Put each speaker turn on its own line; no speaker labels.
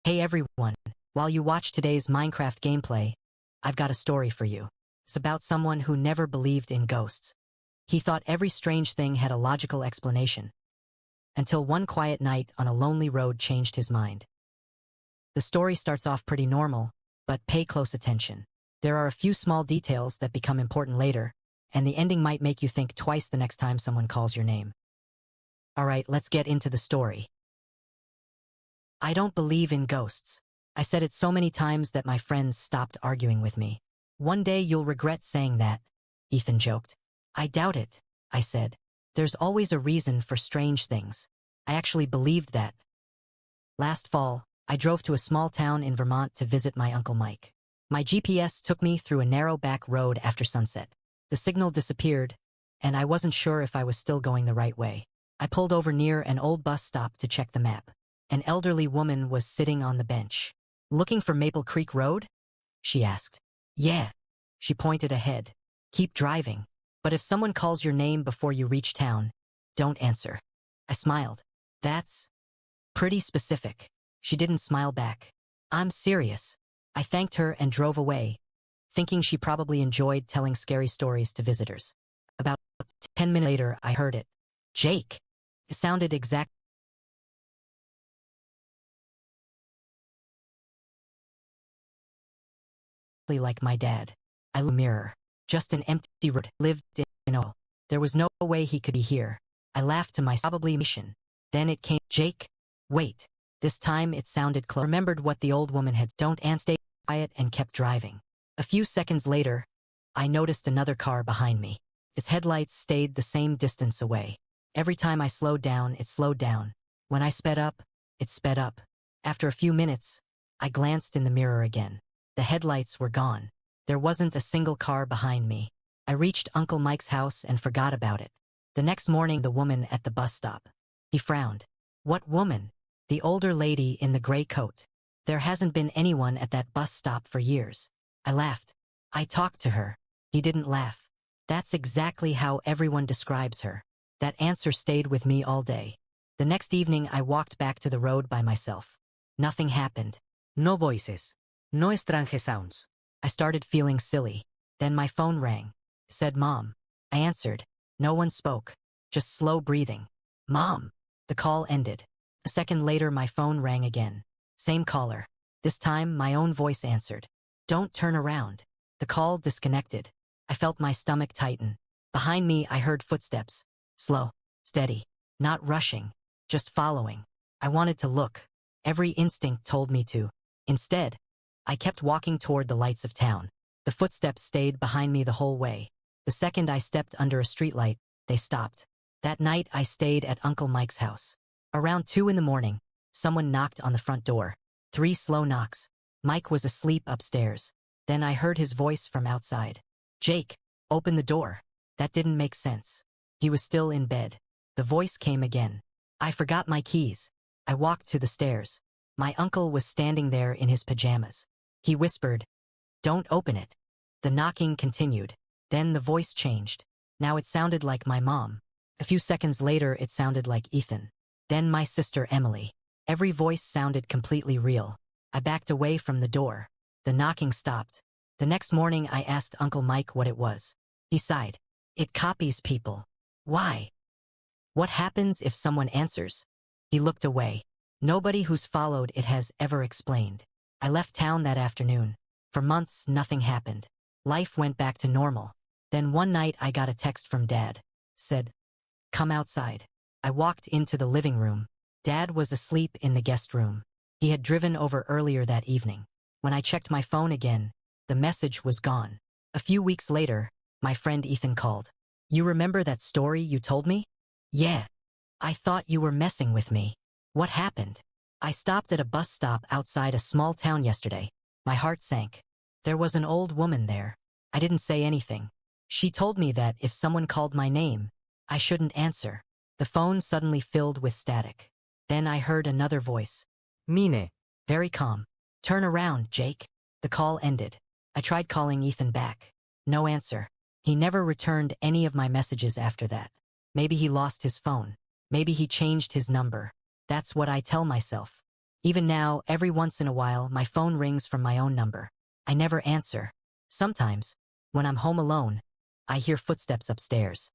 Hey everyone, while you watch today's Minecraft gameplay, I've got a story for you. It's about someone who never believed in ghosts. He thought every strange thing had a logical explanation. Until one quiet night on a lonely road changed his mind. The story starts off pretty normal, but pay close attention. There are a few small details that become important later, and the ending might make you think twice the next time someone calls your name. Alright, let's get into the story. I don't believe in ghosts. I said it so many times that my friends stopped arguing with me. One day you'll regret saying that, Ethan joked. I doubt it, I said. There's always a reason for strange things. I actually believed that. Last fall, I drove to a small town in Vermont to visit my Uncle Mike. My GPS took me through a narrow back road after sunset. The signal disappeared, and I wasn't sure if I was still going the right way. I pulled over near an old bus stop to check the map. An elderly woman was sitting on the bench. Looking for Maple Creek Road? She asked. Yeah. She pointed ahead. Keep driving. But if someone calls your name before you reach town, don't answer. I smiled. That's pretty specific. She didn't smile back. I'm serious. I thanked her and drove away, thinking she probably enjoyed telling scary stories to visitors. About 10 minutes later, I heard it. Jake. It sounded exactly like my dad. I looked in the mirror. Just an empty road. Lived in a. There was no way he could be here. I laughed to myself. Probably mission. Then it came. Jake. Wait. This time it sounded close. Remembered what the old woman had. Don't and stay quiet and kept driving. A few seconds later, I noticed another car behind me. Its headlights stayed the same distance away. Every time I slowed down, it slowed down. When I sped up, it sped up. After a few minutes, I glanced in the mirror again. The headlights were gone. There wasn't a single car behind me. I reached Uncle Mike's house and forgot about it. The next morning, the woman at the bus stop. He frowned. What woman? The older lady in the gray coat. There hasn't been anyone at that bus stop for years. I laughed. I talked to her. He didn't laugh. That's exactly how everyone describes her. That answer stayed with me all day. The next evening, I walked back to the road by myself. Nothing happened. No voices. No strange sounds. I started feeling silly. Then my phone rang. Said Mom. I answered. No one spoke. Just slow breathing. Mom. The call ended. A second later my phone rang again. Same caller. This time my own voice answered. Don't turn around. The call disconnected. I felt my stomach tighten. Behind me I heard footsteps. Slow. Steady. Not rushing. Just following. I wanted to look. Every instinct told me to. Instead, I kept walking toward the lights of town. The footsteps stayed behind me the whole way. The second I stepped under a streetlight, they stopped. That night I stayed at Uncle Mike's house. Around 2 in the morning, someone knocked on the front door. 3 slow knocks. Mike was asleep upstairs. Then I heard his voice from outside. Jake, open the door. That didn't make sense. He was still in bed. The voice came again. I forgot my keys. I walked to the stairs. My uncle was standing there in his pajamas. He whispered, Don't open it. The knocking continued. Then the voice changed. Now it sounded like my mom. A few seconds later it sounded like Ethan. Then my sister Emily. Every voice sounded completely real. I backed away from the door. The knocking stopped. The next morning I asked Uncle Mike what it was. He sighed. It copies people. Why? What happens if someone answers? He looked away. Nobody who's followed it has ever explained. I left town that afternoon. For months, nothing happened. Life went back to normal. Then one night I got a text from Dad. Said, Come outside. I walked into the living room. Dad was asleep in the guest room. He had driven over earlier that evening. When I checked my phone again, the message was gone. A few weeks later, my friend Ethan called. You remember that story you told me? Yeah. I thought you were messing with me. What happened? I stopped at a bus stop outside a small town yesterday. My heart sank. There was an old woman there. I didn't say anything. She told me that if someone called my name, I shouldn't answer. The phone suddenly filled with static. Then I heard another voice. Mine. Very calm. Turn around, Jake. The call ended. I tried calling Ethan back. No answer. He never returned any of my messages after that. Maybe he lost his phone. Maybe he changed his number. That's what I tell myself. Even now, every once in a while, my phone rings from my own number. I never answer. Sometimes, when I'm home alone, I hear footsteps upstairs.